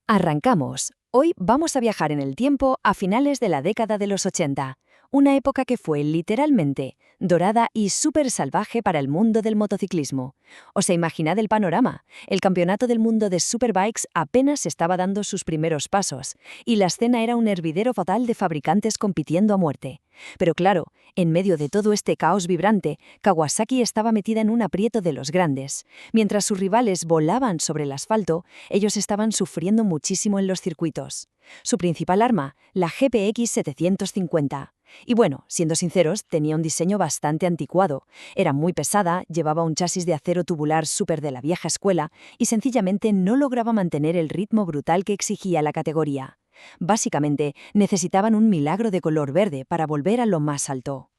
Arrancamos. Hoy vamos a viajar en el tiempo a finales de la década de los 80, una época que fue literalmente dorada y súper salvaje para el mundo del motociclismo. ¿Os imaginad el panorama? El campeonato del mundo de superbikes apenas estaba dando sus primeros pasos, y la escena era un hervidero fatal de fabricantes compitiendo a muerte. Pero claro, en medio de todo este caos vibrante, Kawasaki estaba metida en un aprieto de los grandes. Mientras sus rivales volaban sobre el asfalto, ellos estaban sufriendo muchísimo en los circuitos. Su principal arma, la GPX 750. Y bueno, siendo sinceros, tenía un diseño bastante anticuado. Era muy pesada, llevaba un chasis de acero tubular súper de la vieja escuela y sencillamente no lograba mantener el ritmo brutal que exigía la categoría. Básicamente, necesitaban un milagro de color verde para volver a lo más alto.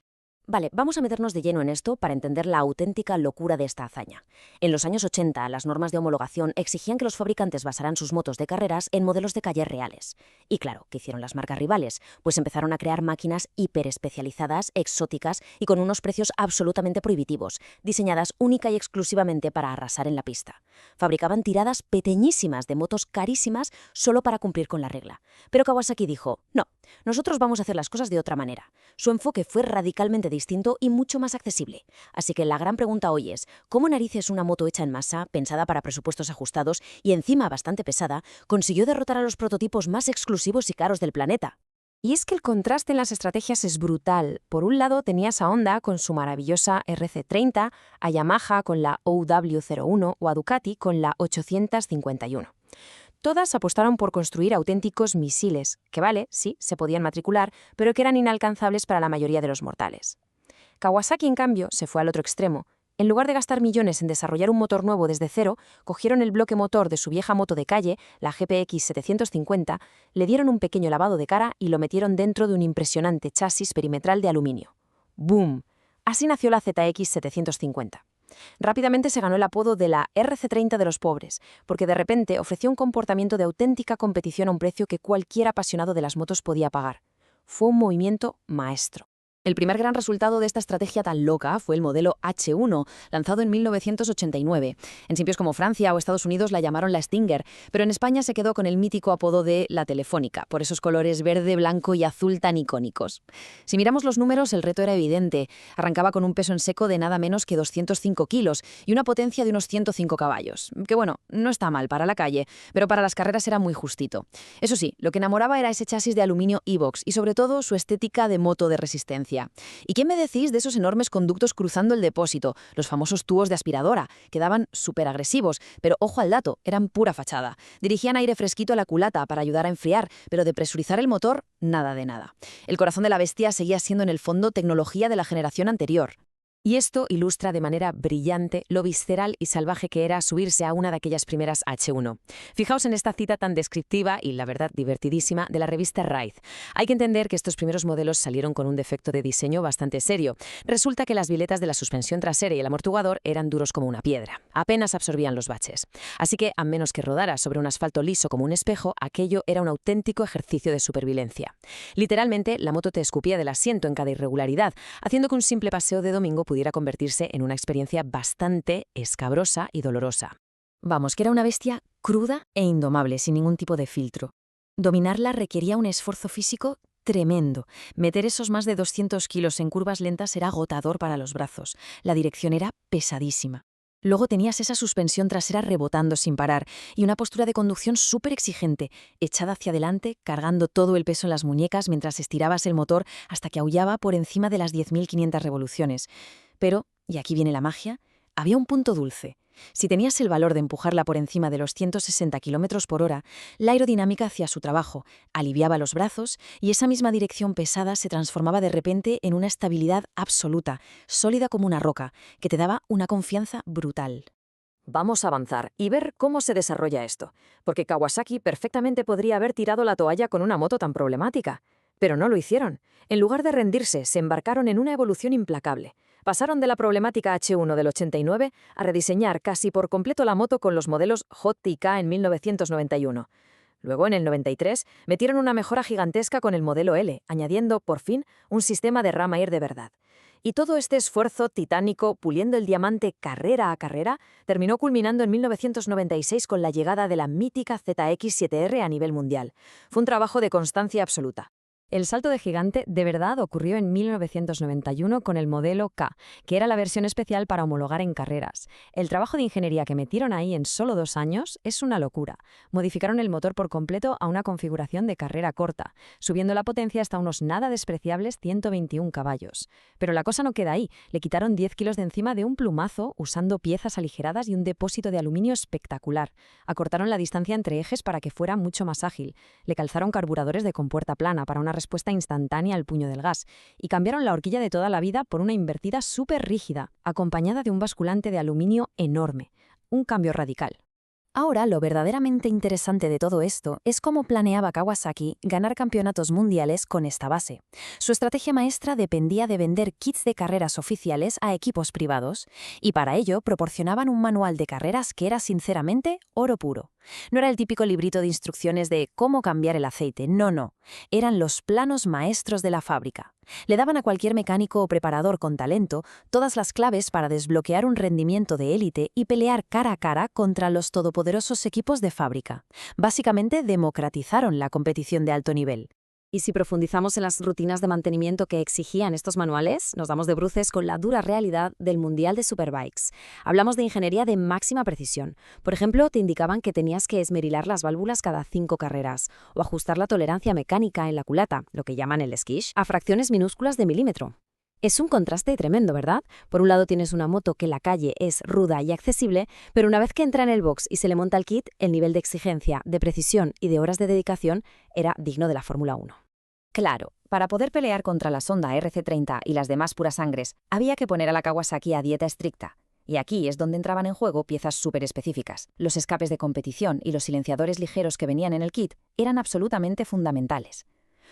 Vale, vamos a meternos de lleno en esto para entender la auténtica locura de esta hazaña. En los años 80, las normas de homologación exigían que los fabricantes basaran sus motos de carreras en modelos de calle reales. Y claro, ¿qué hicieron las marcas rivales? Pues empezaron a crear máquinas hiperespecializadas, exóticas y con unos precios absolutamente prohibitivos, diseñadas única y exclusivamente para arrasar en la pista. Fabricaban tiradas pequeñísimas de motos carísimas solo para cumplir con la regla. Pero Kawasaki dijo, no, nosotros vamos a hacer las cosas de otra manera. Su enfoque fue radicalmente distinto y mucho más accesible. Así que la gran pregunta hoy es, ¿cómo narices una moto hecha en masa, pensada para presupuestos ajustados y encima bastante pesada, consiguió derrotar a los prototipos más exclusivos y caros del planeta? Y es que el contraste en las estrategias es brutal. Por un lado tenías a Honda con su maravillosa RC30, a Yamaha con la OW01 o a Ducati con la 851. Todas apostaron por construir auténticos misiles, que vale, sí, se podían matricular, pero que eran inalcanzables para la mayoría de los mortales. Kawasaki, en cambio, se fue al otro extremo. En lugar de gastar millones en desarrollar un motor nuevo desde cero, cogieron el bloque motor de su vieja moto de calle, la GPX 750, le dieron un pequeño lavado de cara y lo metieron dentro de un impresionante chasis perimetral de aluminio. ¡Boom! Así nació la ZX 750. Rápidamente se ganó el apodo de la RC30 de los pobres, porque de repente ofreció un comportamiento de auténtica competición a un precio que cualquier apasionado de las motos podía pagar. Fue un movimiento maestro. El primer gran resultado de esta estrategia tan loca fue el modelo H1, lanzado en 1989. En sitios como Francia o Estados Unidos la llamaron la Stinger, pero en España se quedó con el mítico apodo de la Telefónica, por esos colores verde, blanco y azul tan icónicos. Si miramos los números, el reto era evidente. Arrancaba con un peso en seco de nada menos que 205 kilos y una potencia de unos 105 caballos. Que bueno, no está mal para la calle, pero para las carreras era muy justito. Eso sí, lo que enamoraba era ese chasis de aluminio e-box y sobre todo su estética de moto de resistencia. ¿Y qué me decís de esos enormes conductos cruzando el depósito, los famosos tubos de aspiradora? Quedaban súper agresivos, pero ojo al dato, eran pura fachada. Dirigían aire fresquito a la culata para ayudar a enfriar, pero de presurizar el motor, nada de nada. El corazón de la bestia seguía siendo en el fondo tecnología de la generación anterior. Y esto ilustra de manera brillante lo visceral y salvaje que era subirse a una de aquellas primeras H1. Fijaos en esta cita tan descriptiva y, la verdad, divertidísima de la revista Ride. Hay que entender que estos primeros modelos salieron con un defecto de diseño bastante serio. Resulta que las biletas de la suspensión trasera y el amortiguador eran duros como una piedra. Apenas absorbían los baches. Así que, a menos que rodara sobre un asfalto liso como un espejo, aquello era un auténtico ejercicio de supervivencia. Literalmente, la moto te escupía del asiento en cada irregularidad, haciendo que un simple paseo de domingo pudiera convertirse en una experiencia bastante escabrosa y dolorosa. Vamos, que era una bestia cruda e indomable, sin ningún tipo de filtro. Dominarla requería un esfuerzo físico tremendo. Meter esos más de 200 kilos en curvas lentas era agotador para los brazos. La dirección era pesadísima. Luego tenías esa suspensión trasera rebotando sin parar y una postura de conducción súper exigente, echada hacia adelante, cargando todo el peso en las muñecas mientras estirabas el motor hasta que aullaba por encima de las 10.500 revoluciones. Pero, y aquí viene la magia, había un punto dulce. Si tenías el valor de empujarla por encima de los 160 km por hora, la aerodinámica hacía su trabajo, aliviaba los brazos y esa misma dirección pesada se transformaba de repente en una estabilidad absoluta, sólida como una roca, que te daba una confianza brutal. Vamos a avanzar y ver cómo se desarrolla esto, porque Kawasaki perfectamente podría haber tirado la toalla con una moto tan problemática. Pero no lo hicieron. En lugar de rendirse, se embarcaron en una evolución implacable. Pasaron de la problemática H1 del 89 a rediseñar casi por completo la moto con los modelos Hot y K en 1991. Luego, en el 93, metieron una mejora gigantesca con el modelo L, añadiendo, por fin, un sistema de rama air de verdad. Y todo este esfuerzo titánico, puliendo el diamante carrera a carrera, terminó culminando en 1996 con la llegada de la mítica ZX7R a nivel mundial. Fue un trabajo de constancia absoluta. El salto de gigante de verdad ocurrió en 1991 con el modelo K, que era la versión especial para homologar en carreras. El trabajo de ingeniería que metieron ahí en solo 2 años es una locura. Modificaron el motor por completo a una configuración de carrera corta, subiendo la potencia hasta unos nada despreciables 121 caballos. Pero la cosa no queda ahí. Le quitaron 10 kilos de encima de un plumazo usando piezas aligeradas y un depósito de aluminio espectacular. Acortaron la distancia entre ejes para que fuera mucho más ágil. Le calzaron carburadores de compuerta plana para una respuesta instantánea al puño del gas, y cambiaron la horquilla de toda la vida por una invertida súper rígida, acompañada de un basculante de aluminio enorme. Un cambio radical. Ahora, lo verdaderamente interesante de todo esto es cómo planeaba Kawasaki ganar campeonatos mundiales con esta base. Su estrategia maestra dependía de vender kits de carreras oficiales a equipos privados, y para ello proporcionaban un manual de carreras que era sinceramente oro puro. No era el típico librito de instrucciones de cómo cambiar el aceite, no. Eran los planos maestros de la fábrica. Le daban a cualquier mecánico o preparador con talento todas las claves para desbloquear un rendimiento de élite y pelear cara a cara contra los todopoderosos equipos de fábrica. Básicamente democratizaron la competición de alto nivel. Y si profundizamos en las rutinas de mantenimiento que exigían estos manuales, nos damos de bruces con la dura realidad del Mundial de Superbikes. Hablamos de ingeniería de máxima precisión. Por ejemplo, te indicaban que tenías que esmerilar las válvulas cada 5 carreras, o ajustar la tolerancia mecánica en la culata, lo que llaman el skish, a fracciones minúsculas de milímetro. Es un contraste tremendo, ¿verdad? Por un lado tienes una moto que la calle es ruda y accesible, pero una vez que entra en el box y se le monta el kit, el nivel de exigencia, de precisión y de horas de dedicación era digno de la Fórmula 1. Claro, para poder pelear contra la Honda RC30 y las demás puras sangres, había que poner a la Kawasaki a dieta estricta. Y aquí es donde entraban en juego piezas súper específicas. Los escapes de competición y los silenciadores ligeros que venían en el kit eran absolutamente fundamentales.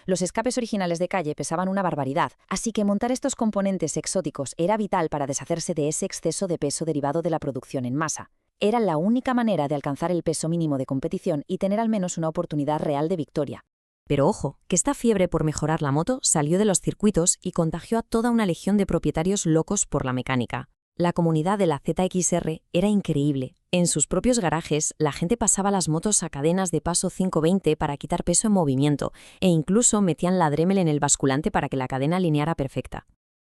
Los escapes originales de calle pesaban una barbaridad, así que montar estos componentes exóticos era vital para deshacerse de ese exceso de peso derivado de la producción en masa. Era la única manera de alcanzar el peso mínimo de competición y tener al menos una oportunidad real de victoria. Pero ojo, que esta fiebre por mejorar la moto salió de los circuitos y contagió a toda una legión de propietarios locos por la mecánica. La comunidad de la ZXR era increíble. En sus propios garajes, la gente pasaba las motos a cadenas de paso 520 para quitar peso en movimiento, e incluso metían la Dremel en el basculante para que la cadena alineara perfecta.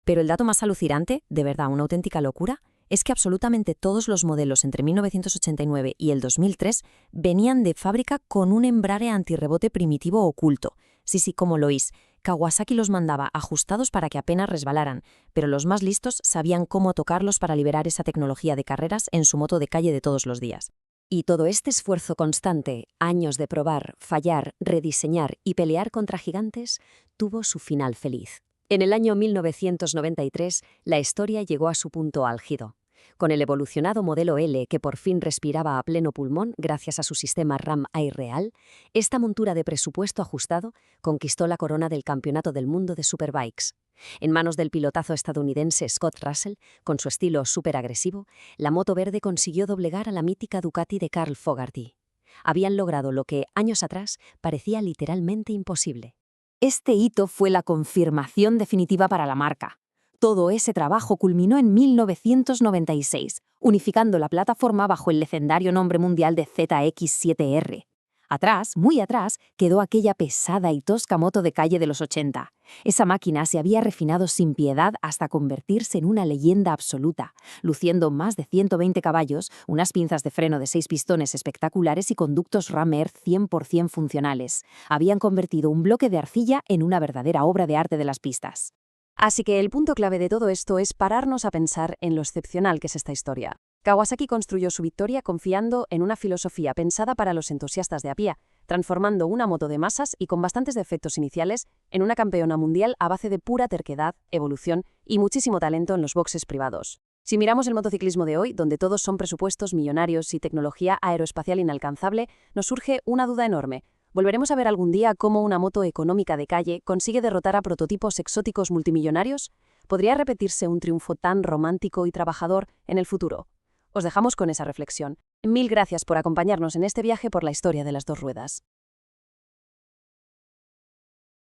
Pero el dato más alucinante, de verdad una auténtica locura, es que absolutamente todos los modelos entre 1989 y el 2003 venían de fábrica con un embrague antirrebote primitivo oculto. Sí, como lo oís. Kawasaki los mandaba ajustados para que apenas resbalaran, pero los más listos sabían cómo tocarlos para liberar esa tecnología de carreras en su moto de calle de todos los días. Y todo este esfuerzo constante, años de probar, fallar, rediseñar y pelear contra gigantes, tuvo su final feliz. En el año 1993, la historia llegó a su punto álgido. Con el evolucionado modelo L, que por fin respiraba a pleno pulmón gracias a su sistema RAM Air Real, esta montura de presupuesto ajustado conquistó la corona del Campeonato del Mundo de Superbikes. En manos del pilotazo estadounidense Scott Russell, con su estilo súper agresivo, la moto verde consiguió doblegar a la mítica Ducati de Carl Fogarty. Habían logrado lo que, años atrás, parecía literalmente imposible. Este hito fue la confirmación definitiva para la marca. Todo ese trabajo culminó en 1996, unificando la plataforma bajo el legendario nombre mundial de ZX7R. Atrás, muy atrás, quedó aquella pesada y tosca moto de calle de los 80. Esa máquina se había refinado sin piedad hasta convertirse en una leyenda absoluta, luciendo más de 120 caballos, unas pinzas de freno de 6 pistones espectaculares y conductos Ram Air 100% funcionales. Habían convertido un bloque de arcilla en una verdadera obra de arte de las pistas. Así que el punto clave de todo esto es pararnos a pensar en lo excepcional que es esta historia. Kawasaki construyó su victoria confiando en una filosofía pensada para los entusiastas de a pie, transformando una moto de masas y con bastantes defectos iniciales en una campeona mundial a base de pura terquedad, evolución y muchísimo talento en los boxes privados. Si miramos el motociclismo de hoy, donde todos son presupuestos millonarios y tecnología aeroespacial inalcanzable, nos surge una duda enorme. ¿Volveremos a ver algún día cómo una moto económica de calle consigue derrotar a prototipos exóticos multimillonarios? ¿Podría repetirse un triunfo tan romántico y trabajador en el futuro? Os dejamos con esa reflexión. Mil gracias por acompañarnos en este viaje por la historia de las dos ruedas.